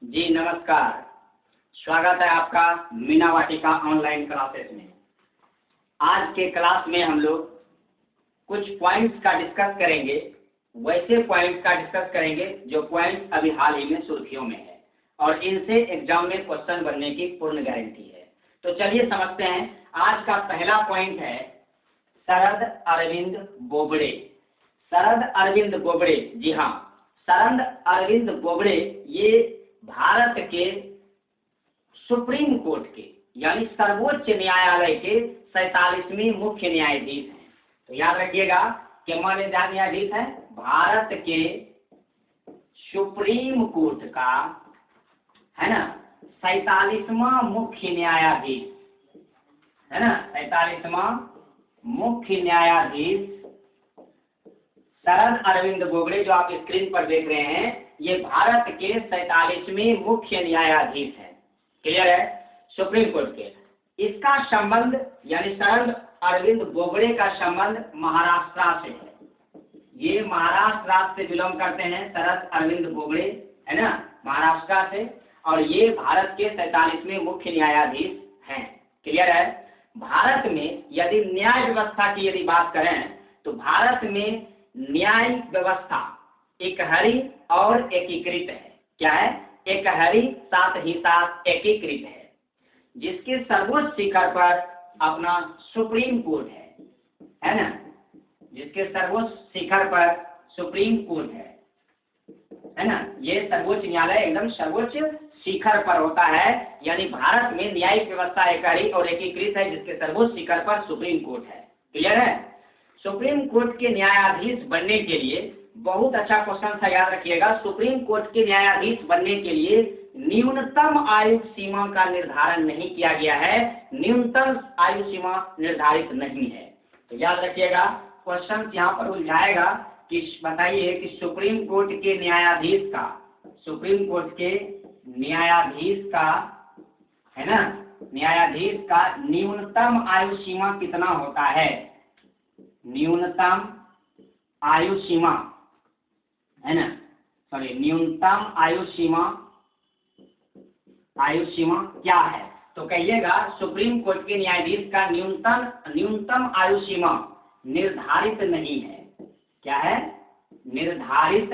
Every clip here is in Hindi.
जी नमस्कार। स्वागत है आपका मीना वाटिका ऑनलाइन क्लासेस में। आज के क्लास में हम लोग कुछ पॉइंट्स का डिस्कस करेंगे, वैसे पॉइंट्स का डिस्कस करेंगे जो पॉइंट्स अभी हाल ही में सुर्खियों में है और इनसे एग्जाम में क्वेश्चन बनने की पूर्ण गारंटी है। तो चलिए समझते हैं। आज का पहला पॉइंट है शरद अरविंद बोबड़े। शरद अरविंद बोबड़े, जी हाँ, शरद अरविंद बोबड़े ये भारत के सुप्रीम कोर्ट के यानी सर्वोच्च न्यायालय के 47वें मुख्य न्यायाधीश हैं। तो याद रखिएगा कि माननीय न्यायाधीश हैं भारत के सुप्रीम कोर्ट का, है ना, 47वां मुख्य न्यायाधीश, है ना, 47वां मुख्य न्यायाधीश शरद अरविंद बोबड़े जो आप स्क्रीन पर देख रहे हैं, ये भारत के 47वें मुख्य न्यायाधीश हैं। क्लियर है? सुप्रीम कोर्ट के। इसका संबंध यानी शरद अरविंद बोबड़े का संबंध महाराष्ट्र से है। ये महाराष्ट्र राज्य से बिलोंग करते हैं शरद अरविंद बोबड़े, है ना, महाराष्ट्र से, और ये भारत के 47वें मुख्य न्यायाधीश हैं। क्लियर है? भारत में यदि न्याय व्यवस्था की यदि बात करें तो भारत में न्यायिक व्यवस्था एकहरी और एकीकृत है। क्या है? एकहरी साथ ही साथ एकीकृत है, जिसके सर्वोच्च शिखर पर अपना सुप्रीम कोर्ट है ना, जिसके सर्वोच्च शिखर पर सुप्रीम कोर्ट है ना। ये सर्वोच्च न्यायालय एकदम सर्वोच्च शिखर पर होता है, यानी भारत में न्यायिक व्यवस्था एकहरी और एकीकृत है, जिसके सर्वोच्च शिखर पर सुप्रीम कोर्ट है। क्लियर है? सुप्रीम कोर्ट के न्यायाधीश बनने के लिए बहुत अच्छा क्वेश्चन था, याद रखिएगा। सुप्रीम कोर्ट के न्यायाधीश बनने के लिए न्यूनतम आयु सीमा का निर्धारण नहीं किया गया है, न्यूनतम आयु सीमा निर्धारित नहीं है। तो याद रखिएगा, क्वेश्चन यहाँ पर उलझाएगा कि बताइए कि सुप्रीम कोर्ट के न्यायाधीश का, सुप्रीम कोर्ट के न्यायाधीश का, है ना, न्यायाधीश का न्यूनतम आयु सीमा कितना होता है? न्यूनतम आयु सीमा, है ना, सॉरी, न्यूनतम आयु सीमा क्या है? तो कहिएगा सुप्रीम कोर्ट के न्यायाधीश का न्यूनतम आयु सीमा निर्धारित नहीं है। क्या है? निर्धारित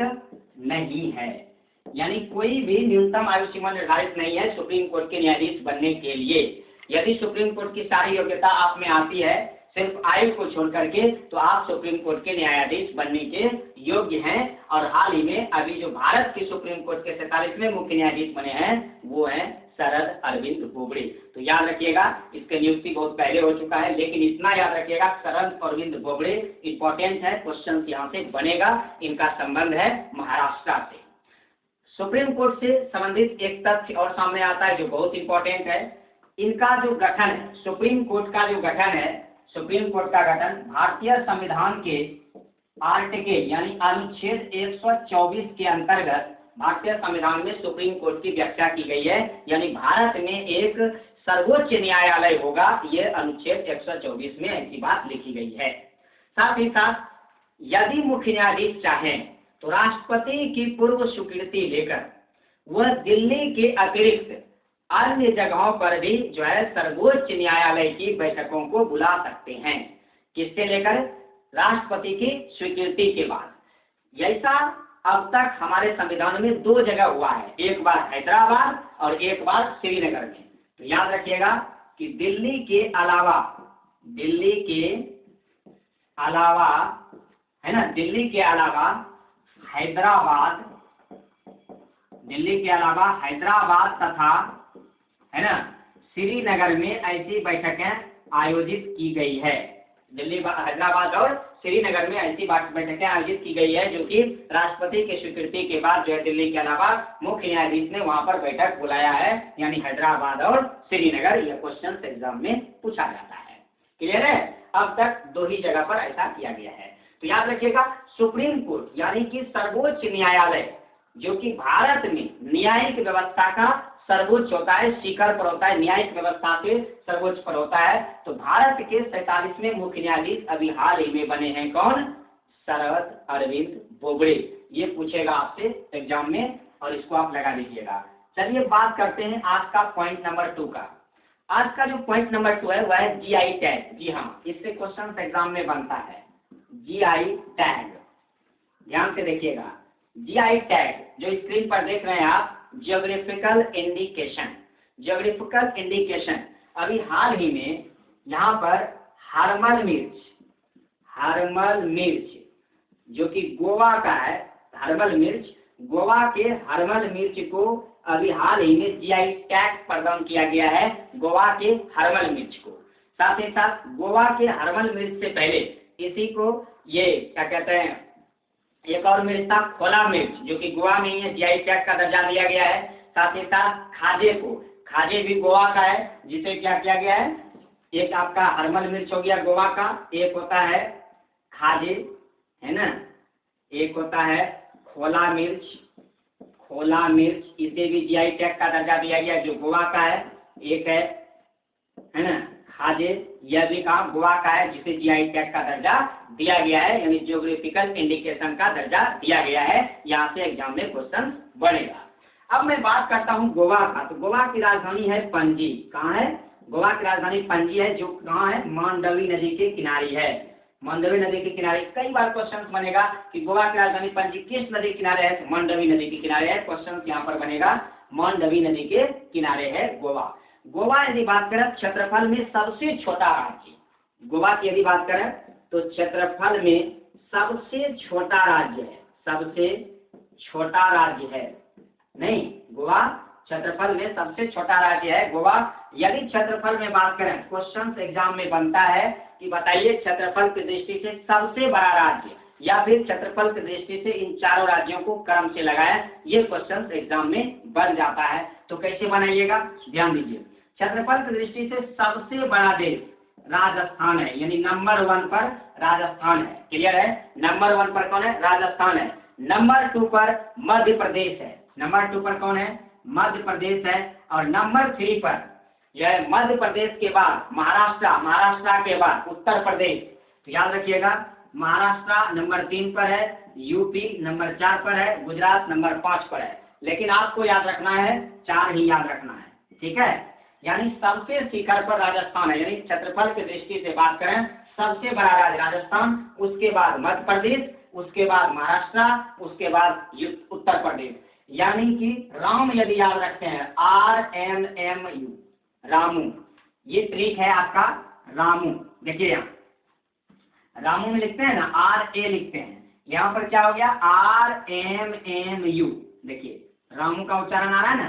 नहीं है, यानी कोई भी न्यूनतम आयु सीमा निर्धारित नहीं है सुप्रीम कोर्ट के न्यायाधीश बनने के लिए। यदि सुप्रीम कोर्ट की सारी योग्यता आप में आती है सिर्फ आयु को छोड़ करके, तो आप सुप्रीम कोर्ट के न्यायाधीश बनने के योग्य हैं। और हाल ही में अभी जो भारत के सुप्रीम कोर्ट के 47वें मुख्य न्यायाधीश बने हैं वो हैं शरद अरविंद बोबड़े। तो याद रखिएगा, इसकी नियुक्ति बहुत पहले हो चुका है, लेकिन इतना याद रखिएगा शरद अरविंद बोबड़े इंपॉर्टेंट है, क्वेश्चन यहाँ से बनेगा। इनका संबंध है महाराष्ट्र से। सुप्रीम कोर्ट से संबंधित एक तथ्य और सामने आता है जो बहुत इंपॉर्टेंट है। इनका जो गठन है, सुप्रीम कोर्ट का जो गठन है, सुप्रीम कोर्ट का गठन भारतीय संविधान के आर्टिकल यानी अनुच्छेद 124 के अंतर्गत भारतीय संविधान में सुप्रीम कोर्ट की व्याख्या की गई है, यानी भारत में एक सर्वोच्च न्यायालय होगा। यह अनुच्छेद 124 में ऐसी बात लिखी गई है। साथ ही साथ यदि मुख्य न्यायाधीश चाहें तो राष्ट्रपति की पूर्व स्वीकृति लेकर वह दिल्ली के अतिरिक्त अन्य जगहों पर भी जो है सर्वोच्च न्यायालय की बैठकों को बुला सकते हैं। किससे लेकर? राष्ट्रपति की स्वीकृति के बाद। ऐसा अब तक हमारे संविधान में 2 जगह हुआ है, एक बार हैदराबाद और एक बार श्रीनगर में। तो याद रखिएगा कि दिल्ली के अलावा, है ना, दिल्ली के अलावा हैदराबाद तथा, है ना, श्रीनगर में ऐसी बैठकें आयोजित की गई है। दिल्ली, हैदराबाद और श्रीनगर में ऐसी बैठकें आयोजित की गई है जो कि राष्ट्रपति की स्वीकृति के बाद जो है दिल्ली के अलावा मुख्य न्यायाधीश ने वहां पर बैठक बुलाया है, यानी हैदराबाद और श्रीनगर। यह क्वेश्चन एग्जाम में पूछा जाता है। क्लियर है? अब तक 2 ही जगह पर ऐसा किया गया है। तो याद रखिएगा, सुप्रीम कोर्ट यानी कि सर्वोच्च न्यायालय जो कि भारत में न्यायिक व्यवस्था का सर्वोच्च होता है, शिखर पर होता है, न्यायिक व्यवस्था से सर्वोच्च पर होता है। तो भारत के 47वें मुख्य न्यायाधीश अभी हाल ही में बने हैं कौन? शरद अरविंद बोबड़े। ये पूछेगा आपसे एग्जाम में और इसको आप लगा लीजिएगा। चलिए बात करते हैं आज का पॉइंट नंबर 2 का। आज का जो पॉइंट नंबर 2 है वह है जीआई टैग। जी हाँ, इससे क्वेश्चन एग्जाम में बनता है जीआई टैग। ध्यान से देखिएगा, जीआई टैग जो स्क्रीन पर देख रहे हैं आप, ज्योग्राफिकल इंडिकेशन। ज्योग्राफिकल इंडिकेशन अभी हाल ही में यहाँ पर हरमल मिर्च जो कि गोवा का है, हरमल मिर्च, गोवा के हरमल मिर्च को अभी हाल ही में जीआई टैग प्रदान किया गया है, गोवा के हरमल मिर्च को। साथ ही साथ गोवा के हरमल मिर्च से पहले इसी को ये क्या कहते हैं, एक और मिर्च था खोला मिर्च जो कि गोवा में ही है, जीआई टैग का दर्जा दिया गया है। साथ ही साथ खाजे भी गोवा का है, जिसे क्या किया गया है, एक आपका हरमल मिर्च हो गया गोवा का, एक होता है खाजे, है ना, एक होता है खोला मिर्च, इसे भी जीआई टैग का दर्जा दिया गया जो गोवा का है। एक है ना खाजे, यह भी काम गोवा का है जिसे जीआई टैग का दर्जा दिया गया है, यानी ज्योग्राफिकल इंडिकेशन का दर्जा दिया गया है। यहाँ से एग्जाम में क्वेश्चन बनेगा। अब मैं बात करता हूँ गोवा का। तो गोवा की राजधानी है पणजी। कहाँ है? गोवा की राजधानी पणजी है, जो कहाँ है, मांडवी नदी के किनारे है। मांडवी नदी के किनारे कई बार क्वेश्चन बनेगा कि गोवा की राजधानी पणजी किस नदी के किनारे है? मांडवी नदी के किनारे है। क्वेश्चन यहाँ पर बनेगा, मांडवी नदी के किनारे है गोवा। गोवा यदि बात करें क्षेत्रफल में सबसे छोटा राज्य, गोवा की यदि बात करें तो क्षेत्रफल में सबसे छोटा राज्य है, सबसे छोटा राज्य है। नहीं, गोवा क्षेत्रफल में सबसे छोटा राज्य है गोवा। यदि क्षेत्रफल में बात करें, क्वेश्चन एग्जाम में बनता है कि बताइए क्षेत्रफल की दृष्टि से सबसे बड़ा राज्य, या फिर क्षेत्रफल की दृष्टि से इन चारों राज्यों को क्रम से लगाया। ये क्वेश्चन एग्जाम में बन जाता है। तो कैसे बनाइएगा, ध्यान दीजिए। क्षेत्रफल की दृष्टि से सबसे बड़ा देश राजस्थान है, यानी नंबर 1 पर राजस्थान है। क्लियर है? नंबर 1 पर कौन है? राजस्थान है। नंबर 2 पर मध्य प्रदेश है। नंबर 2 पर कौन है? मध्य प्रदेश है। और नंबर 3 पर यह मध्य प्रदेश के बाद महाराष्ट्र, महाराष्ट्र के बाद उत्तर प्रदेश। तो याद रखिएगा, महाराष्ट्र नंबर 3 पर है, यूपी नंबर 4 पर है, गुजरात नंबर 5 पर है। लेकिन आपको याद रखना है 4 ही याद रखना है, ठीक है। यानी सबसे शिखर पर राजस्थान है, यानी क्षेत्रफल की दृष्टि से बात करें सबसे बड़ा राज्य राजस्थान, उसके बाद मध्य प्रदेश, उसके बाद महाराष्ट्र, उसके बाद उत्तर प्रदेश। यानी कि राम यदि याद रखते हैं, RMMU, रामू, ये ट्रिक है आपका रामू। देखिए यहाँ रामू में लिखते हैं ना, RA लिखते हैं, यहाँ पर क्या हो गया RMMU। देखिए रामू का उच्चारण आ रहा है ना।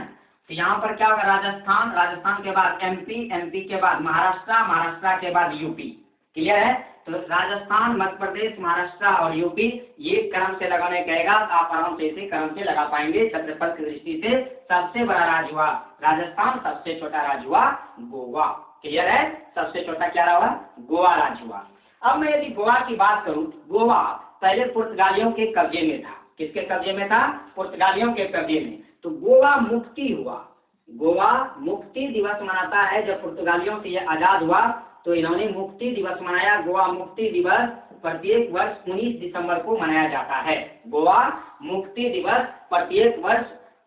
तो यहाँ पर क्या होगा, राजस्थान, राजस्थान के बाद MP, MP के बाद महाराष्ट्र, महाराष्ट्र के बाद यूपी। क्लियर है? तो राजस्थान, मध्य प्रदेश, महाराष्ट्र और यूपी, ये क्रम से लगाने कहेगा, आप आराम से इसे क्रम से लगा पाएंगे। क्षेत्रफल की दृष्टि से सबसे बड़ा राज्य हुआ राजस्थान, सबसे छोटा राज्य हुआ गोवा। क्लियर है? सबसे छोटा क्या रहा? गोवा राज्य हुआ। अब मैं यदि गोवा की बात करूं, गोवा पहले पुर्तगालियों के कब्जे में था। किसके कब्जे में था? पुर्तगालियों के कब्जे में। तो गोवा मुक्ति हुआ, गोवा मुक्ति दिवस मनाता है। जब पुर्तगालियों से यह आजाद हुआ तो इन्होंने मुक्ति दिवस मनाया। गोवा मुक्ति दिवस प्रत्येक वर्ष 19 दिसंबर को मनाया जाता है। गोवा मुक्ति दिवस प्रत्येक वर्ष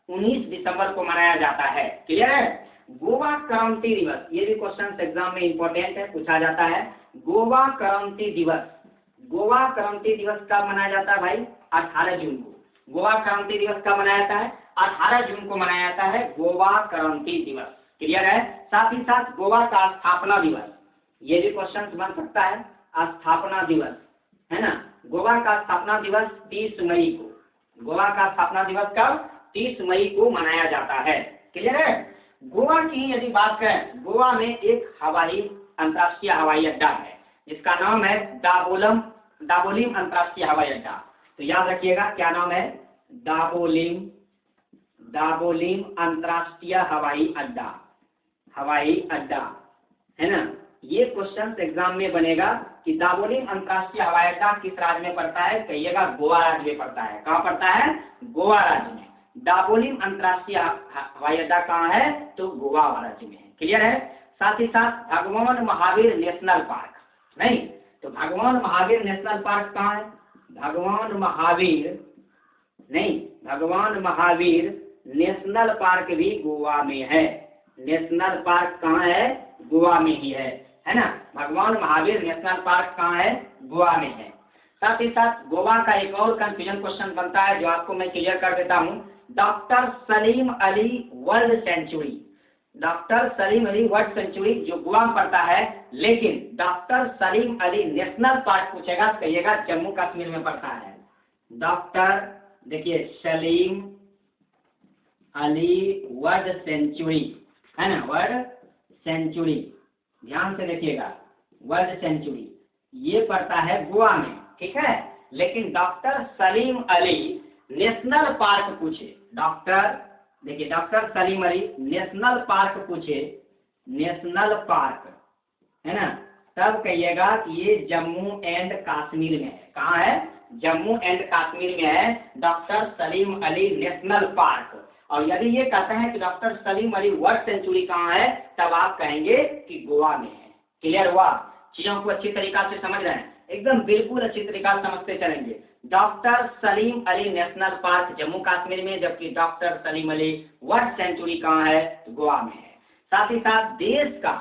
19 दिसंबर को मनाया जाता है। क्लियर है? गोवा क्रांति दिवस, ये भी क्वेश्चन एग्जाम में इंपॉर्टेंट है, पूछा जाता है। गोवा क्रांति दिवस, गोवा क्रांति दिवस कब मनाया जाता है भाई? 18 जून को। गोवा क्रांति दिवस कब मनाया जाता है? 18 जून को मनाया जाता है गोवा क्रांति दिवस। क्लियर है? साथ ही साथ गोवा का स्थापना दिवस, ये भी क्वेश्चन बन सकता है। स्थापना दिवस है ना, गोवा का स्थापना दिवस 30 मई को। गोवा का स्थापना दिवस कब? 30 मई को मनाया जाता है। क्लियर है? गोवा की यदि बात करें, गोवा में एक अंतर्राष्ट्रीय हवाई अड्डा है जिसका नाम है दाबोलिम अंतर्राष्ट्रीय हवाई अड्डा। तो याद रखिएगा क्या नाम है? दाबोलिम अंतर्राष्ट्रीय हवाई अड्डा, है ना। ये क्वेश्चन एग्जाम में बनेगा कि दाबोलिम अंतर्राष्ट्रीय हवाई अड्डा किस राज्य में पड़ता है? कहिएगा गोवा राज्य में पड़ता है। कहाँ पड़ता है? गोवा राज्य में। दाबोलिम अंतर्राष्ट्रीय हवाई अड्डा कहाँ है? तो गोवा राज्य में है। क्लियर है? साथ ही साथ भगवान महावीर नेशनल पार्क, नहीं तो भगवान महावीर नेशनल पार्क कहाँ है? भगवान महावीर नेशनल पार्क भी गोवा में है। नेशनल पार्क कहाँ है? गोवा में ही है ना। भगवान महावीर नेशनल पार्क कहाँ है? गोवा में है। साथ ही साथ गोवा का एक और कंफ्यूजन क्वेश्चन बनता है जो आपको मैं क्लियर कर देता हूँ। Doctor Salim Ali bird sanctuary, doctor Salim Ali bird sanctuary जो गोवा में पड़ता है, लेकिन doctor Salim Ali national park पूछेगा तो कहिएगा जम्मू कश्मीर में पड़ता है। डॉक्टर देखिए सलीम अली वर्ल्ड सेंचुरी है ना, वर्ल्ड सेंचुरी, ध्यान से देखिएगा, वर्ल्ड सेंचुरी ये पड़ता है गोवा में, ठीक है। लेकिन doctor Salim Ali national park पूछे, डॉक्टर देखिए doctor Salim Ali national park पूछे, नेशनल पार्क है ना, तब कहिएगा कि ये जम्मू एंड कश्मीर में है। कहाँ है? जम्मू एंड कश्मीर में है doctor Salim Ali national park. और यदि ये कहते हैं कि doctor Salim Ali bird sanctuary कहाँ है, तब आप कहेंगे कि गोवा में है। क्लियर हुआ? चीजों को अच्छी तरीका से समझ रहे हैं, एकदम बिल्कुल अच्छी तरीका से समझते चलेंगे। Doctor Salim Ali national park Jammu Kashmir में, जबकि doctor Salim Ali bird sanctuary कहाँ है? तो गोवा में है। साथ ही साथ देश का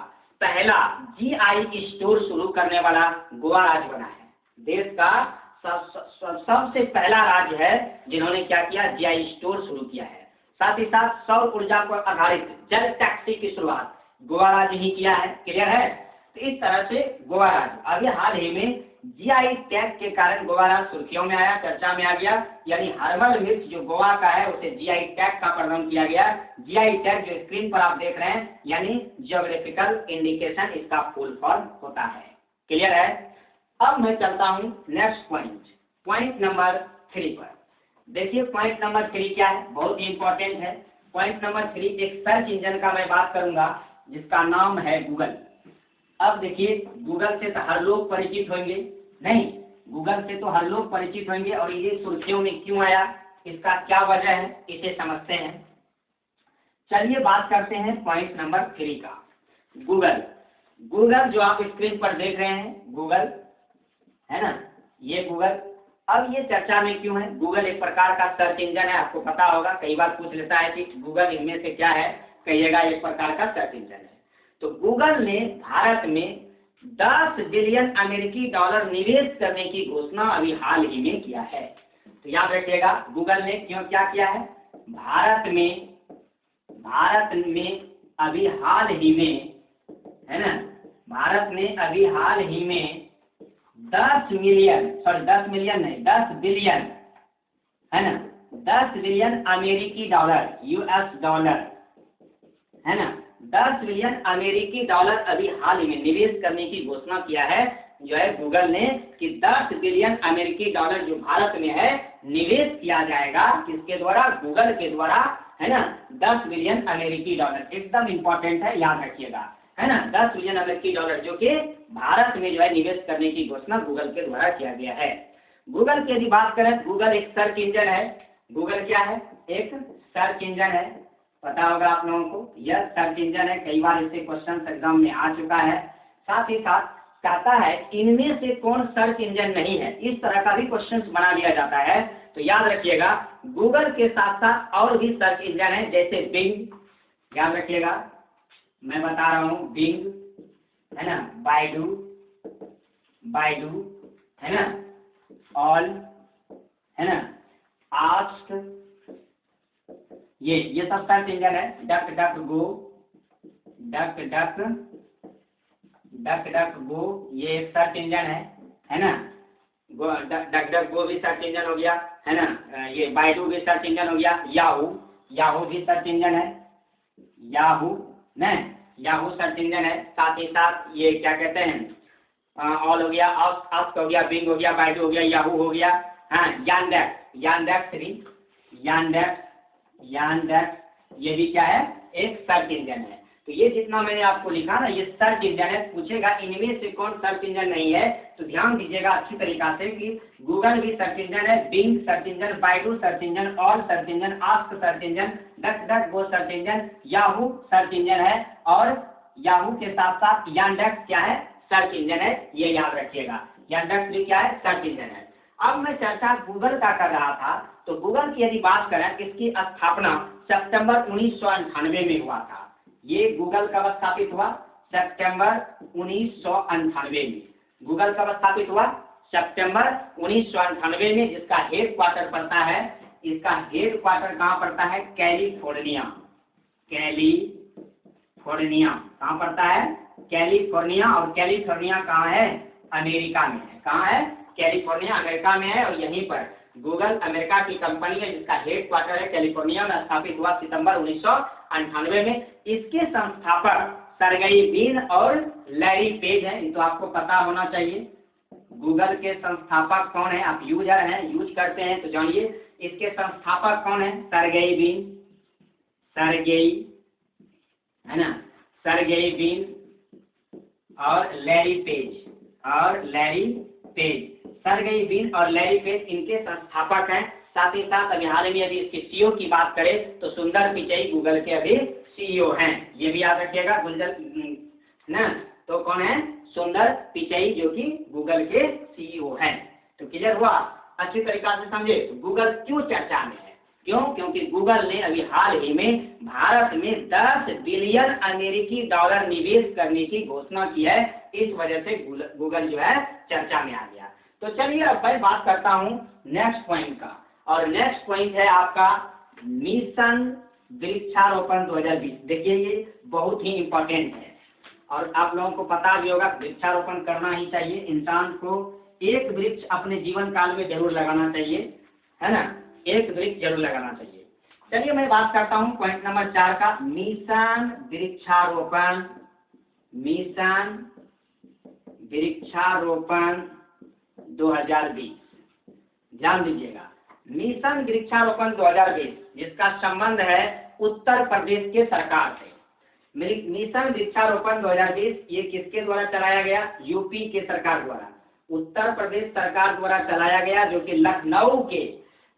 पहला जीआई स्टोर शुरू करने वाला गोवा राज्य बना है। देश का सबसे पहला राज्य है जिन्होंने क्या किया? जीआई स्टोर शुरू किया है। साथ ही साथ सौर ऊर्जा पर आधारित जल टैक्सी की शुरुआत गोवा राज्य ही किया है। क्लियर है? तो इस तरह से गोवा राज्य अभी हाल ही में जीआई टैग के कारण गोवा राज्य सुर्खियों में आया, चर्चा में आ गया। यानी हर्बल मिर्च जो गोवा का है उसे जीआई टैग का प्रदान किया गया। जीआई टैग जो स्क्रीन पर आप देख रहे हैं यानी ज्योग्राफिकल इंडिकेशन, इसका फुल फॉर्म होता है। क्लियर है? अब मैं चलता हूँ नेक्स्ट पॉइंट नंबर 3 पर। देखिए पॉइंट नंबर 3 क्या है, बहुत ही इंपॉर्टेंट है। पॉइंट नंबर 3 एक सर्च इंजन का मैं बात करूंगा जिसका नाम है गूगल। अब देखिए गूगल से तो हर लोग परिचित होंगे, नहीं गूगल से तो हर लोग परिचित होंगे, और ये सुर्खियों में क्यों आया, इसका क्या वजह है, इसे समझते हैं। चलिए बात करते हैं पॉइंट नंबर 3 का। गूगल, गूगल जो आप स्क्रीन पर देख रहे हैं गूगल है ना, ये गूगल। अब ये चर्चा में क्यों है? गूगल एक प्रकार का सर्च इंजन है, आपको पता होगा, कई बार पूछ लेता है कि गूगल इनमें से क्या है, कहिएगा एक प्रकार का सर्च इंजन है। तो गूगल ने भारत में 10 बिलियन अमेरिकी डॉलर निवेश करने की घोषणा अभी हाल ही में किया है। तो याद रखिएगा गूगल ने क्यों क्या किया है, भारत में अभी हाल ही में है ना, भारत में अभी हाल ही में 10 बिलियन है ना, 10 बिलियन अमेरिकी डॉलर, यूएस डॉलर है ना, 10 बिलियन अमेरिकी डॉलर अभी हाल ही में निवेश करने की घोषणा किया है जो है गूगल ने, कि 10 बिलियन अमेरिकी डॉलर जो भारत में है निवेश किया जाएगा, किसके द्वारा? गूगल के द्वारा है ना। 10 बिलियन अमेरिकी डॉलर एकदम इंपॉर्टेंट है, याद रखिएगा है ना। 10 बिलियन अमेरिकी डॉलर जो कि भारत में जो है निवेश करने की घोषणा गूगल के द्वारा किया गया है। गूगल की यदि बात करें, गूगल एक सर्च इंजन है। गूगल क्या है? एक सर्च इंजन है, पता होगा आप लोगों को, यह सर्च इंजन है, कई बार इससे क्वेश्चन एग्जाम में आ चुका है। साथ ही साथ कहता है इनमें से कौन सर्च इंजन नहीं है, इस तरह का भी क्वेश्चन बना दिया जाता है। तो याद रखिएगा गूगल के साथ साथ और भी सर्च इंजन है, जैसे बिंग, याद रखिएगा मैं बता रहा हूँ, बिंग है ना, बाइडू है ना, ऑल है ना, आस्क, ये सब सर्च इंजन है। डक डक गो ये एक सर्च इंजन है ना। डक डक गो भी सर्च इंजन हो गया है ना, ये बाइडू भी सर्च इंजन हो गया। याहू भी सर्च इंजन है, याहू सर्च इंजन है। साथ ही साथ ये क्या कहते हैं, ऑल हो गया, आस्क हो गया, बिंग हो गया, बाइडू हो गया, याहू हो गया। हाँ, यानडेक्स ये भी क्या है? एक सर्च इंजन है। तो ये जितना मैंने आपको लिखा ना, ये सर्च इंजन है। पूछेगा इनमें से कौन सर्च इंजन नहीं है, तो ध्यान दीजिएगा अच्छी तरीका से कि गूगल भी सर्च इंजन है, Bing search engine, Baidu search engine, all search engine, ask search engine, DuckDuckGo search engine, Yahoo search engine है, और याहू के साथ साथ यानडेक्स क्या है? सर्च इंजन है, ये याद रखिएगा। यानडेक्स भी क्या है? सर्च इंजन है। अब मैं चर्चा गूगल का कर रहा था, तो गूगल की यदि बात करें, इसकी स्थापना सितंबर 1998 में हुआ था। ये गूगल कब स्थापित हुआ? सितंबर 1998 में। गूगल कब स्थापित हुआ? सितंबर 1998 में, जिसका हेड क्वार्टर पड़ता है, इसका हेड क्वार्टर कहाँ पड़ता है? कैलिफोर्निया। कैलिफोर्निया कहाँ पड़ता है? कैलिफोर्निया। और कैलिफोर्निया कहाँ है? अमेरिका में है। कहाँ है? कैलिफोर्निया अमेरिका में है। और यहीं पर गूगल अमेरिका की कंपनी है, जिसका हेड क्वार्टर है कैलिफोर्निया में, स्थापित हुआ सितंबर 1998 में। इसके संस्थापक सर्गेई ब्रिन और लैरी पेज है। ये तो आपको पता होना चाहिए। गूगल के संस्थापक कौन है? आप यूजर हैं, यूज करते हैं, तो जानिए इसके संस्थापक कौन है? सर्गेई ब्रिन, सर्गेई है ना, सर्गेई ब्रिन और लैरी पेज, और लैरी पेज। सर्गेई ब्रिन और लैरी पेज इनके संस्थापक हैं। साथ ही साथ अभी हाल में यदि इसके सीईओ की बात करें तो सुंदर पिचई गूगल के अभी सीईओ हैं। ये भी याद रखिएगा। गुंजल ना, तो कौन है? सुंदर पिचई, जो कि गूगल के सीईओ हैं। तो क्लियर हुआ? अच्छी तरीका से समझे। तो गूगल क्यों चर्चा में है? क्यों? क्योंकि गूगल ने अभी हाल ही में भारत में 10 बिलियन अमेरिकी डॉलर निवेश करने की घोषणा की है। इस वजह से गूगल जो है चर्चा में आ गया। तो चलिए अब मैं बात करता हूँ नेक्स्ट पॉइंट का, और नेक्स्ट पॉइंट है आपका मिशन वृक्षारोपण 2020। देखिए ये बहुत ही इम्पोर्टेंट है, और आप लोगों को पता भी होगा वृक्षारोपण करना ही चाहिए। इंसान को एक वृक्ष अपने जीवन काल में जरूर लगाना चाहिए, है ना, एक वृक्ष जरूर लगाना चाहिए। चलिए मैं बात करता हूँ पॉइंट नंबर 4 का, मिशन वृक्षारोपण, मिशन वृक्षारोपण 2020। ध्यान दीजिएगा, मिशन वृक्षारोपण 2020 जिसका संबंध है उत्तर प्रदेश के सरकार से। मिशन वृक्षारोपण 2020 ये किसके द्वारा चलाया गया? यूपी के सरकार द्वारा, उत्तर प्रदेश सरकार द्वारा चलाया गया, जो कि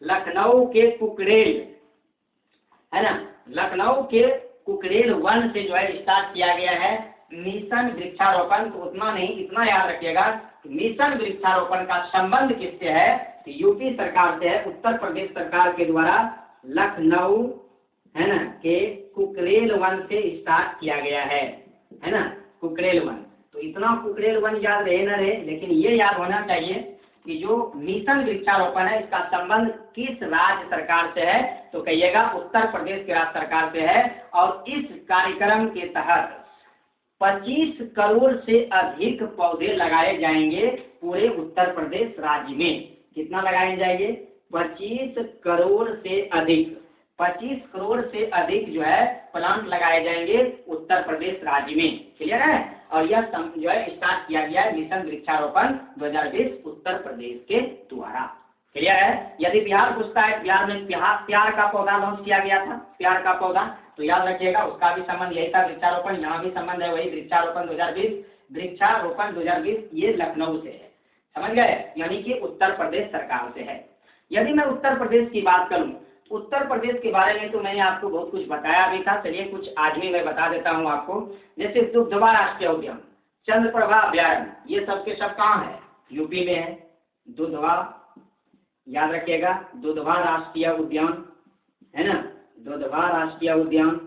लखनऊ के कुकरेल, है ना, लखनऊ के कुकरेल वन से जो है स्टार्ट किया गया है मिशन वृक्षारोपण। तो उतना नहीं, इतना याद रखिएगा, मिशन वृक्षारोपण का संबंध किससे है? यूपी सरकार से है। उत्तर प्रदेश सरकार के द्वारा लखनऊ, है ना, के कुकरेल वन से स्टार्ट किया गया है ना, कुकरेल वन। तो इतना कुकरेल वन याद रहे न रहे, लेकिन ये याद होना चाहिए कि जो मिशन वृक्षारोपण है इसका संबंध किस राज्य सरकार से है? तो कहिएगा उत्तर प्रदेश के राज्य सरकार से है। और इस कार्यक्रम के तहत 25 करोड़ से अधिक पौधे लगाए जाएंगे पूरे उत्तर प्रदेश राज्य में। कितना लगाए जाएंगे? 25 करोड़ से अधिक, 25 करोड़ से अधिक जो है प्लांट लगाए जाएंगे उत्तर प्रदेश राज्य में। क्लियर है? और यह जो है स्टार्ट किया गया है मिशन वृक्षारोपण 2020 उत्तर प्रदेश के द्वारा। क्लियर है? यदि बिहार पूछता है, बिहार में प्यार का पौधा लॉन्च किया गया था, प्यार का पौधा, तो याद रखिएगा उसका भी संबंध यही था वृक्षारोपण। यहाँ भी संबंध है वही वृक्षारोपण 2020, वृक्षारोपण 2020 ये लखनऊ से है। समझ गए? यानी कि उत्तर प्रदेश सरकार से है। यदि मैं उत्तर प्रदेश की बात करूं, उत्तर प्रदेश के बारे में तो मैंने आपको बहुत कुछ बताया भी था। चलिए कुछ आज भी मैं बता देता हूं आपको। जैसे दुग्धवा राष्ट्रीय उद्यान, चंद्रप्रभा अभ्यारण्य, ये सब के सब कहाँ है? यूपी में है। दुधवा, याद रखिएगा, दुधवा राष्ट्रीय उद्यान, है ना, दुधवा राष्ट्रीय उद्यान,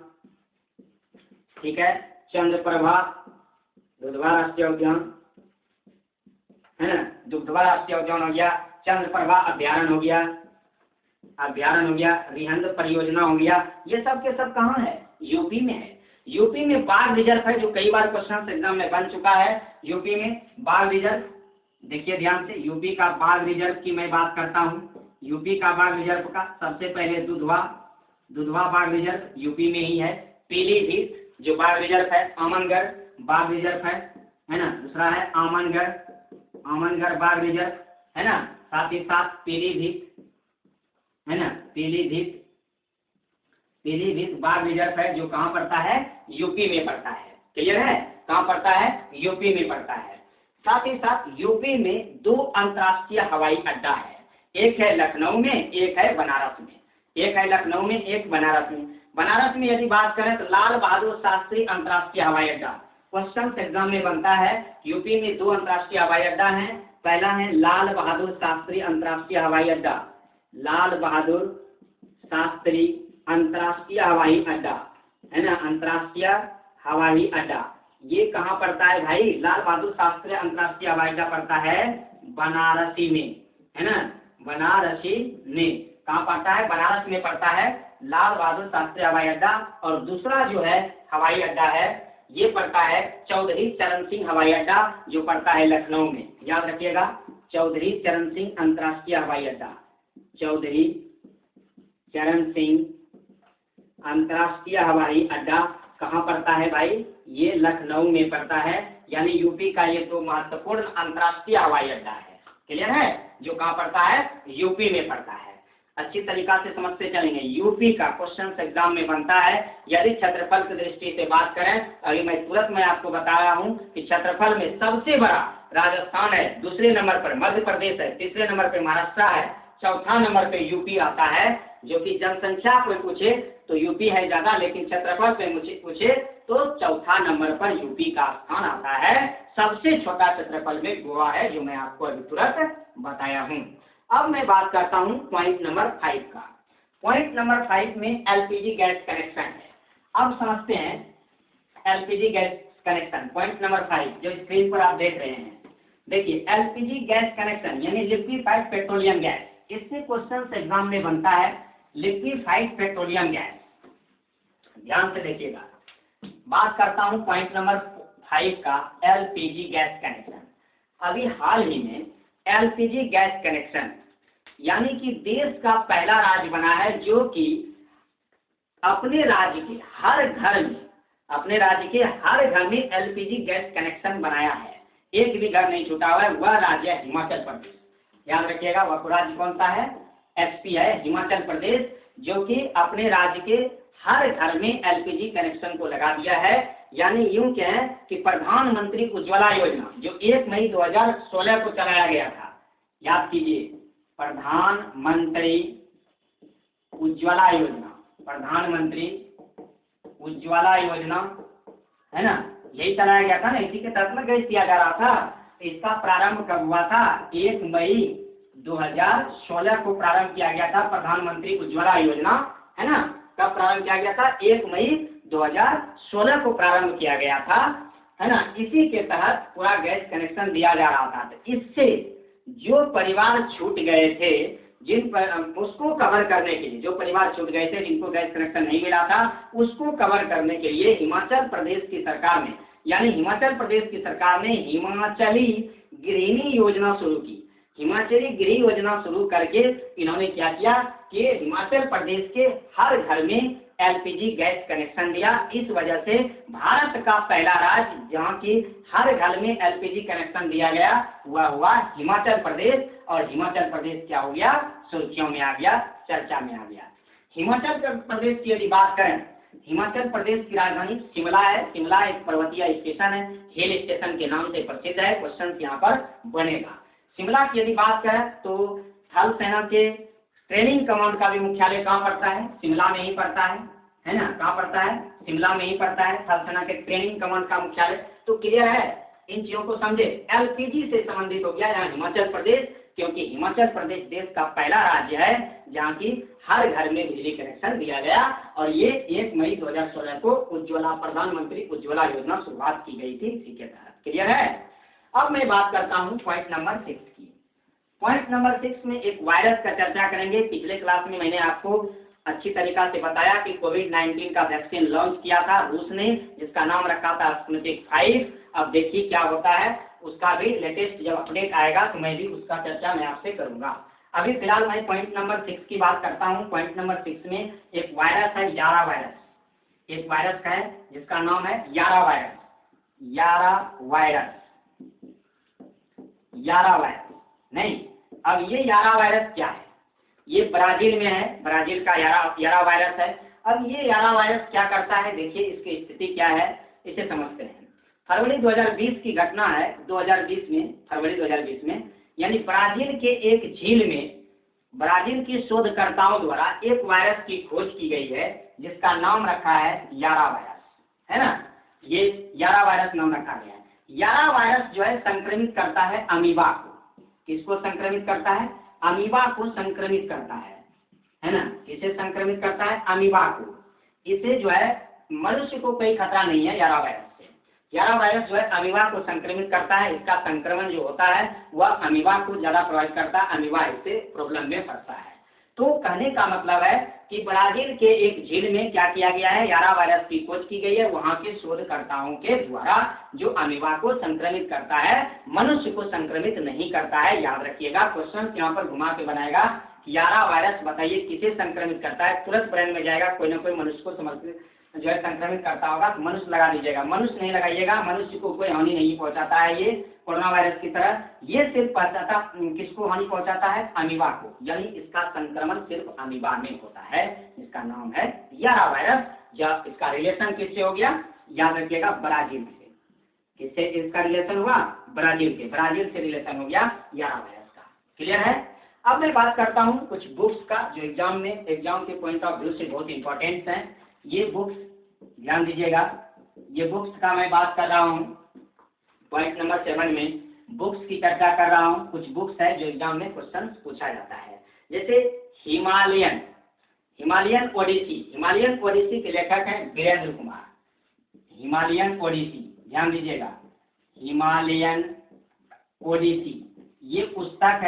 ठीक है। चंद्रप्रभा दुधवा राष्ट्रीय उद्यान, है ना, दुग्धवा राष्ट्रीय उद्यान हो गया, चंद्रप्रभा अभ्यारण्य हो गया, रिहंद परियोजना हो गया। ये सब के सब कहाँ है? यूपी में है। यूपी में बाघ रिजर्व है, जो कई बार क्वेश्चन एग्जाम में बन चुका है। यूपी में बाघ रिजर्व, देखिए ध्यान से, यूपी का बाघ रिजर्व की मैं बात करता हूँ। यूपी का बाघ रिजर्व का सबसे पहले दुधवा बाघ रिजर्व यूपी में ही है। पीलीभीत जो बाघ रिजर्व है, आमनगढ़ बाघ रिजर्व है ना, दूसरा है आमनगढ़ बाघ रिजर्व, है ना, साथ ही साथ पीलीभीत, है ना, पीलीभीत बाघ रिजर्व है, जो कहाँ पड़ता है? यूपी में पड़ता है। क्लियर है? कहाँ पड़ता है? यूपी में पड़ता है। साथ ही साथ यूपी में 2 अंतर्राष्ट्रीय हवाई अड्डा है, एक है लखनऊ में, एक है बनारस में। एक है लखनऊ में, एक बनारस में। बनारस में यदि बात करें तो लाल बहादुर शास्त्री अंतर्राष्ट्रीय हवाई अड्डा, क्वेश्चन एग्जाम में बनता है। यूपी में 2 अंतर्राष्ट्रीय हवाई अड्डा हैं, पहला है लाल बहादुर शास्त्री अंतर्राष्ट्रीय हवाई अड्डा, लाल बहादुर शास्त्री अंतर्राष्ट्रीय हवाई अड्डा, है ना, अंतर्राष्ट्रीय हवाई अड्डा। ये कहाँ पड़ता है भाई? लाल बहादुर शास्त्री अंतर्राष्ट्रीय हवाई अड्डा पड़ता है बनारसी में, है ना, बनारसी में। कहाँ पड़ता है? बनारस में पड़ता है लाल बहादुर शास्त्री हवाई अड्डा। और दूसरा जो है हवाई अड्डा है ये पड़ता है चौधरी चरण सिंह हवाई अड्डा, जो पड़ता है लखनऊ में। याद रखिएगा, चौधरी चरण सिंह अंतर्राष्ट्रीय हवाई अड्डा, चौधरी चरण सिंह अंतर्राष्ट्रीय हवाई अड्डा कहाँ पड़ता है भाई? ये लखनऊ में पड़ता है। यानी यूपी का ये तो महत्वपूर्ण अंतर्राष्ट्रीय हवाई अड्डा है। क्लियर है? जो कहाँ पड़ता है? यूपी में पड़ता है। अच्छी तरीका से समझते चलेंगे। यूपी का क्वेश्चन एग्जाम में बनता है। यदि क्षेत्रफल की दृष्टि से बात करें, अभी मैं तुरंत मैं आपको बता रहा हूँ कि क्षेत्रफल में सबसे बड़ा राजस्थान है, दूसरे नंबर पर मध्य प्रदेश है, तीसरे नंबर पर महाराष्ट्र है, चौथा नंबर पे यूपी आता है। जो कि जनसंख्या को पूछे तो यूपी है ज्यादा, लेकिन क्षेत्रफल पे मुझे पूछे तो चौथा नंबर पर यूपी का स्थान आता है। सबसे छोटा क्षेत्रफल में गोवा है, जो मैं आपको अभी तुरंत बताया हूँ। अब मैं बात करता हूँ पॉइंट नंबर 5 का। पॉइंट नंबर 5 में एलपीजी गैस कनेक्शन है। अब समझते हैं LPG gas connection. Point number 5 जो स्क्रीन पर आप देख रहे हैं, देखिए एलपीजी गैस कनेक्शन यानी लिक्विफाइड पेट्रोलियम गैस। इससे क्वेश्चन एग्जाम में बनता है लिक्विफाइड पेट्रोलियम गैस। ध्यान से देखिएगा, बात करता हूँ पॉइंट नंबर 5 का, एलपीजी गैस कनेक्शन। अभी हाल ही में एलपीजी गैस कनेक्शन यानी कि देश का पहला राज्य बना है जो कि अपने राज्य के हर घर में, अपने राज्य के हर घर में एलपीजी गैस कनेक्शन बनाया है। एक भी घर नहीं छूटा हुआ है। वह राज्य है हिमाचल प्रदेश। याद रखिएगा, वह राज्य कौन सा है? एचपी है, हिमाचल प्रदेश, जो कि अपने राज्य के हर घर में एलपीजी कनेक्शन को लगा दिया है। यानी यूं कहें कि प्रधानमंत्री उज्ज्वला योजना जो 1 मई 2016 को चलाया गया था, याद कीजिए, प्रधानमंत्री उज्ज्वला योजना, प्रधानमंत्री उज्ज्वला योजना, है ना, यही चलाया गया था ना, इसी के तहत में गैस दिया जा रहा था। इसका प्रारंभ कब हुआ था? 1 मई 2016 को प्रारंभ किया गया था प्रधानमंत्री उज्ज्वला योजना, है ना। कब प्रारंभ किया गया था? 1 मई 2016 को प्रारंभ किया गया था, है ना। इसी के तहत पूरा गैस कनेक्शन दिया जा रहा था। तो इससे जो परिवार छूट गए थे, जिन पर उसको कवर करने के लिए, जो परिवार छूट गए थे जिनको गैस कनेक्शन नहीं मिला था, उसको कवर करने के लिए हिमाचल प्रदेश की सरकार ने, यानी हिमाचल प्रदेश की सरकार ने हिमाचली गृहिणी योजना शुरू की। हिमाचली गृह योजना शुरू करके इन्होंने क्या किया कि हिमाचल प्रदेश के हर घर में एलपीजी गैस कनेक्शन दिया। इस वजह से भारत का पहला राज्य जहाँ की हर घर में एलपीजी कनेक्शन दिया गया वह हुआ हिमाचल प्रदेश। और हिमाचल प्रदेश क्या हो गया? सुर्खियों में आ गया, चर्चा में आ गया। हिमाचल प्रदेश की यदि बात करें, हिमाचल प्रदेश की राजधानी शिमला है। शिमला एक पर्वतीय स्टेशन है, हिल स्टेशन के नाम से प्रसिद्ध है। क्वेश्चन यहाँ पर बनेगा। शिमला की यदि बात करें तो थल सेना के ट्रेनिंग कमांड का भी मुख्यालय कहाँ पड़ता है? शिमला में ही पड़ता है ना। कहाँ पड़ता है? शिमला में ही पड़ता है थल सेना के ट्रेनिंग कमांड का मुख्यालय। तो क्लियर है, इन चीजों को समझे। एलपीजी से संबंधित हो गया यहाँ हिमाचल प्रदेश, क्योंकि हिमाचल प्रदेश देश का पहला राज्य है जहाँ की हर घर में बिजली कनेक्शन दिया गया। और ये 1 मई 2016 को उज्ज्वला, प्रधानमंत्री उज्ज्वला योजना शुरुआत की गई थी इसी के तहत। क्लियर है। अब मैं बात करता हूँ पॉइंट नंबर 6 की। पॉइंट नंबर 6 में एक वायरस का चर्चा करेंगे। पिछले क्लास में मैंने आपको अच्छी तरीका से बताया कि कोविड-19 का वैक्सीन लॉन्च किया था रूस ने, जिसका नाम रखा था स्पुतनिक 5। अब देखिए क्या होता है, उसका भी लेटेस्ट जब अपडेट आएगा तो मैं भी उसका चर्चा मैं आपसे करूंगा। अभी फिलहाल मैं पॉइंट नंबर 6 की बात करता हूँ। पॉइंट नंबर 6 में एक वायरस है, यारा वायरस। एक वायरस का है जिसका नाम है यारा वायरस। यारा वायरस, यारा वायरस नहीं। अब ये यारा वायरस क्या है? ये ब्राजील में है, ब्राजील का यारा वायरस है। अब ये यारा वायरस क्या करता है, देखिए इसकी स्थिति क्या है, इसे समझते हैं। फरवरी 2020 की घटना है। 2020 में, फरवरी 2020 में, यानी ब्राजील के एक झील में ब्राजील के शोधकर्ताओं द्वारा एक वायरस की खोज की गई है जिसका नाम रखा है यारा वायरस, है ना। ये यारा वायरस नाम रखा गया है। यारा वायरस जो है संक्रमित करता है अमीबा को। किसको संक्रमित करता है? अमीबा को संक्रमित करता है ना? इसे संक्रमित करता है अमीबा को। इसे जो है मनुष्य को कोई खतरा नहीं है यारा वायरस से। यारा वायरस जो है अमीबा को संक्रमित करता है। इसका संक्रमण जो होता है वह अमीबा को ज्यादा प्रभावित करता है, अमीबा इससे प्रॉब्लम में फंसता है। तो कहने का मतलब है कि ब्राजील के एक झील में क्या किया गया है, यारा वायरस की खोज की गई है। वहां के शोधकर्ताओं के द्वारा जो अमीबा को संक्रमित करता है, मनुष्य को संक्रमित नहीं करता है। याद रखिएगा, क्वेश्चन यहाँ पर घुमा के बनाएगा। यारा वायरस बताइए किसे संक्रमित करता है, तुरंत ब्रेन में जाएगा कोई ना कोई मनुष्य को समर्पित जो है संक्रमित करता होगा, तो मनुष्य लगा दीजिएगा। मनुष्य नहीं लगाइएगा, मनुष्य को कोई हानि नहीं पहुंचाता है ये कोरोना वायरस की तरह। ये सिर्फ पहुंचाता किसको हानि पहुंचाता है? अमीबा को। यानी इसका संक्रमण सिर्फ अमीबा में होता है, इसका नाम है यारा वायरस। जब इसका रिलेशन किससे हो गया, याद रखिएगा, ब्राजील से। किससे इसका रिलेशन हुआ? ब्राजील के। ब्राजील से रिलेशन हो गया यारा वायरस का। क्लियर है? अब मैं बात करता हूँ कुछ बुक्स का जो एग्जाम के पॉइंट ऑफ व्यू से बहुत इंपॉर्टेंट है। ये बुक्स ध्यान दीजिएगा, ये बुक्स का मैं बात कर रहा हूँ पॉइंट नंबर 7 में बुक्स की चर्चा कर रहा हूँ। कुछ बुक्स है जो एग्जाम में क्वेश्चन पूछा जाता है, जैसे हिमालयन ओडिसी के लेखक हैं वीरेंद्र कुमार। हिमालयन ओडिसी, ध्यान दीजिएगा, हिमालयन ओडिसी ये पुस्तक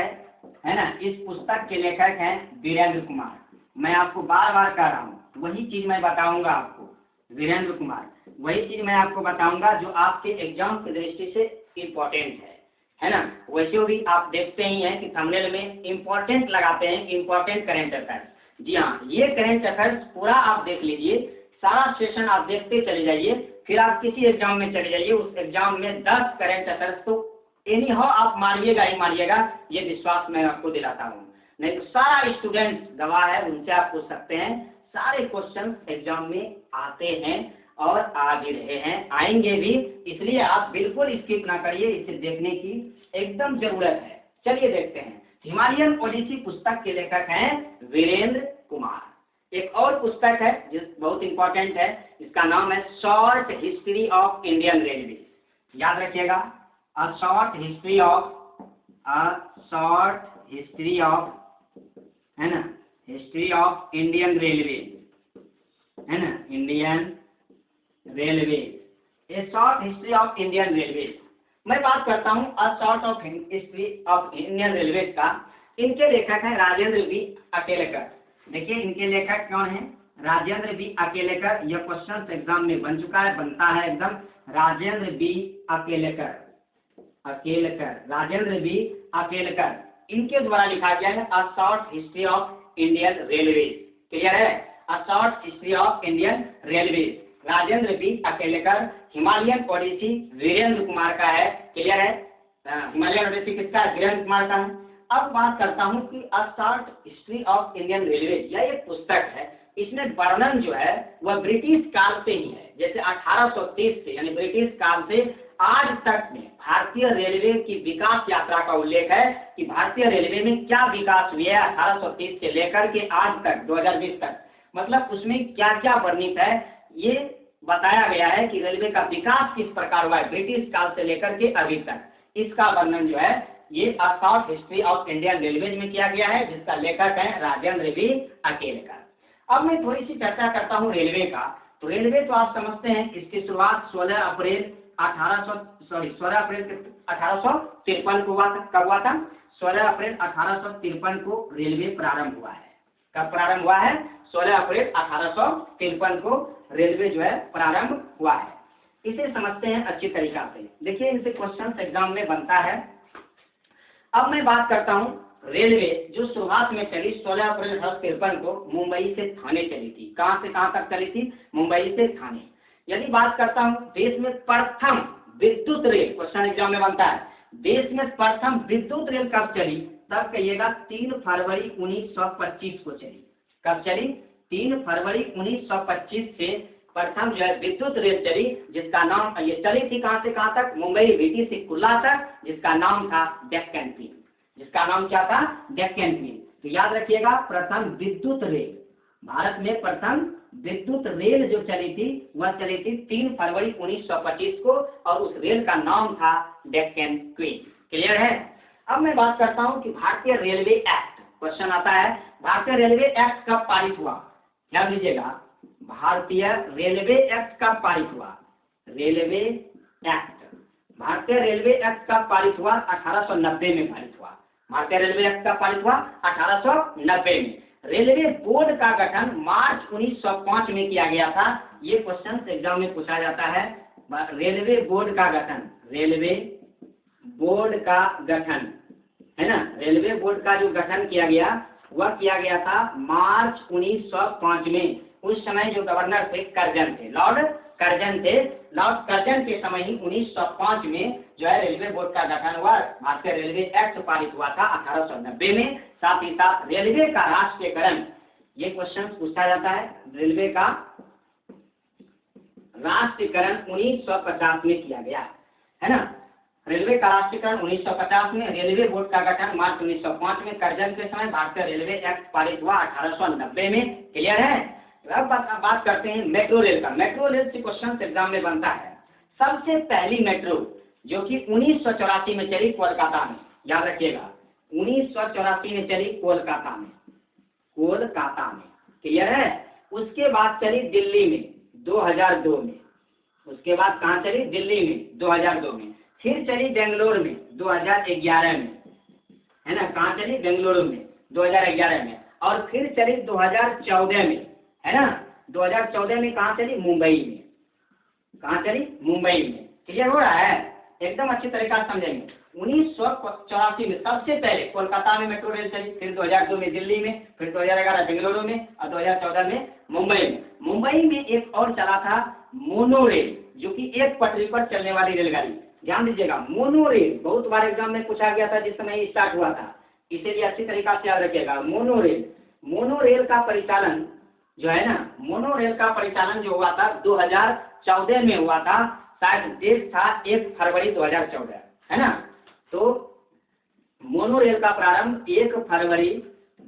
है ना। इस पुस्तक के लेखक हैं वीरेंद्र कुमार। मैं आपको बार बार कह रहा हूँ, वही चीज मैं बताऊंगा आपको, वीरेंद्र कुमार, वही चीज मैं आपको बताऊंगा जो आपके एग्जाम की दृष्टि से इम्पोर्टेंट है ना। वैसे भी आप देखते ही हैं कि थंबनेल में इम्पोर्टेंट लगाते हैं, इम्पोर्टेंट करेंट अफेयर्स। जी हाँ, ये करेंट अफेयर्स पूरा आप देख लीजिए, सारा सेशन आप देखते चले जाइए, फिर आप किसी एग्जाम में चले जाइए, उस एग्जाम में 10 करेंट अफेयर्स तो एनी हाउ आप मारिएगा ही मारिएगा, ये विश्वास मैं आपको दिलाता हूँ। नहीं तो सारा स्टूडेंट गवाह है, उनसे आप पूछ सकते हैं, सारे क्वेश्चन एग्जाम में आते हैं और आ भी रहे हैं, आएंगे भी। इसलिए आप बिल्कुल स्किप ना करिए, इसे देखने की एकदम जरूरत है। चलिए देखते हैं। हिमालयन ओडिसी पुस्तक के लेखक हैं वीरेंद्र कुमार। एक और पुस्तक है जो बहुत इंपॉर्टेंट है, इसका नाम है short history of Indian railway. याद रखिएगा, अ शॉर्ट हिस्ट्री ऑफ है ना, हिस्ट्री ऑफ इंडियन रेलवे है ना, Indian railway, A short history of Indian railway. मैं बात करता हूँ a short of history of Indian railway का। इनके लेखक हैं राजेंद्र बी अकेलेकर। देखिए इनके लेखक कौन है? राजेंद्र बी अकेलेकर। यह क्वेश्चन एग्जाम में बन चुका है, बनता है एकदम। राजेंद्र बी अकेलेकर, राजेंद्र बी अकेलेकर, इनके द्वारा लिखा गया है a short history of Indian railway. Clear है? A short history of Indian railway, Rajendra B Akalekar. Himalayan odyssey Virendra Kumar का है। क्लियर है? हिमालयन ओडिसी किसका है? वीरेंद्र कुमार का है। अब बात करता हूं कि अ short history of Indian railway, यह एक पुस्तक है। इसमें वर्णन जो है वह ब्रिटिश काल से ही है, जैसे 1830 से, यानी ब्रिटिश काल से आज तक में भारतीय रेलवे की विकास यात्रा का उल्लेख है कि भारतीय रेलवे में क्या विकास हुआ है 1830 से लेकर के आज तक 2020 तक। मतलब उसमें क्या क्या वर्णित है ये बताया गया है कि रेलवे का विकास किस प्रकार हुआ है ब्रिटिश काल से लेकर के अभी तक। इसका वर्णन जो है ये अ short history of Indian railway में किया गया है, जिसका लेखक है राजेंद्र बी अकेलेकर। अब मैं थोड़ी सी चर्चा करता हूँ रेलवे का। तो रेलवे तो आप समझते हैं, इसकी शुरुआत 16 अप्रैल 1853 को हुआ था। कब हुआ था? 16 अप्रैल 1853 को रेलवे प्रारंभ हुआ है। कब प्रारंभ हुआ है? 16 अप्रैल 1853 को रेलवे जो है प्रारंभ हुआ है। इसे समझते हैं अच्छी तरीका से। देखिए इनसे क्वेश्चन एग्जाम में बनता है। अब मैं बात करता हूँ रेलवे जो शुरुआत में चली 16 अप्रैल 1853 को मुंबई से थाने चली थी। कहाँ से कहाँ तक चली थी? मुंबई से थाने। यदि बात करता हूँ देश में प्रथम विद्युत रेल, क्वेश्चन एग्जाम में बनता है, देश में प्रथम विद्युत रेल कब चली? तब कहिएगा 3 फरवरी 1925 को चली। कब चली? 3 फरवरी 1925 से प्रथम जो है विद्युत रेल चली, जिसका नाम, ये चली थी कहाँ से कहाँ तक? मुंबई वीटी से कुल्ला तक, जिसका नाम था डेक्कन क्वीन। जिसका नाम क्या था? डेक्कन क्वीन। तो याद रखिएगा, प्रथम विद्युत रेल, भारत में प्रथम विद्युत रेल जो चली थी वह चली थी 3 फरवरी 1925 को, और उस रेल का नाम था डेक्कन क्वीन। क्लियर है? अब मैं बात करता हूँ कि भारतीय रेलवे एक्ट, क्वेश्चन आता है भारतीय रेलवे एक्ट कब पारित हुआ। ध्यान दीजिएगा, भारतीय रेलवे एक्ट कब पारित हुआ। रेलवे एक्ट, भारतीय रेलवे एक्ट कब पारित हुआ। 1890 में पारित हुआ। भारतीय रेलवे एक्ट कब पारित हुआ। 1890 में। रेलवे बोर्ड का गठन मार्च 1905 में किया गया था। ये क्वेश्चन एग्जाम में पूछा जाता है। रेलवे बोर्ड का गठन, रेलवे बोर्ड का गठन है ना, रेलवे बोर्ड का जो गठन किया गया वह किया गया था मार्च 1905 में। उस समय जो गवर्नर थे कर्जन थे, लॉर्ड कर्जन थे। लॉर्ड कर्जन के समय ही 1905 में जो है रेलवे बोर्ड का गठन हुआ। भारतीय रेलवे एक्ट पारित हुआ था 1890 में। साथ ही साथ रेलवे का राष्ट्रीयकरण, ये क्वेश्चन पूछा जाता है, रेलवे का राष्ट्रीयकरण 1950 में किया गया है ना। रेलवे का राष्ट्रीयकरण 1950 में, रेलवे बोर्ड का गठन मार्च 1905 में, कर्जन के समय भारतीय रेलवे एक्ट पारित हुआ 1890 में। क्लियर है। अब बात करते हैं मेट्रो रेल का। मेट्रो रेल से क्वेश्चन एग्जाम में बनता है। सबसे पहली मेट्रो जो कि 1984 में चली कोलकाता में, याद रखिएगा 1984 में चली कोलकाता में, कोलकाता में। क्लियर है। उसके बाद चली दिल्ली में 2002 में। उसके बाद कहाँ चली, दिल्ली में 2002 में। फिर चली बेंगलोर में 2011 में, है ना। कहाँ चली, बेंगलुरु में 2011 में। और फिर चली 2014 में, है ना। 2014 में कहाँ चली, मुंबई में। कहाँ चली, मुंबई में। क्लियर हो रहा है, एकदम अच्छी तरीका से समझेंगे। 1984 में सबसे पहले कोलकाता में मेट्रो रेल चली, फिर 2002 में दिल्ली में, फिर 2011 बेंगलुरु में और 2014 में मुंबई में। मुंबई में एक और चला था मोनो रेल, जो कि एक पटरी पर चलने वाली रेलगाड़ी। ध्यान दीजिएगा, मोनो रेल बहुत बार एग्जाम में पूछा गया था जिस समय स्टार्ट हुआ था, इसीलिए अच्छी तरीका से याद रखिएगा। मोनो रेल, मोनो रेल का परिचालन जो है ना, मोनो रेल का परिचालन जो हुआ था 2014 में हुआ था। शायद डेट था 1 फरवरी 2014, है ना। तो मोनो रेल का प्रारंभ 1 फरवरी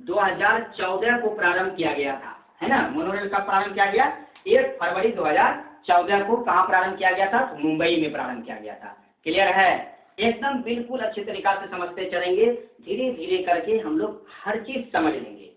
2014 को प्रारंभ किया गया था, है ना। मोनो रेल का प्रारंभ किया गया 1 फरवरी 2014 को। कहाँ प्रारंभ किया गया था, मुंबई में प्रारंभ किया गया था। क्लियर है, एकदम बिल्कुल अच्छे तरीका से समझते चलेंगे। धीरे धीरे करके हम लोग हर चीज समझ लेंगे।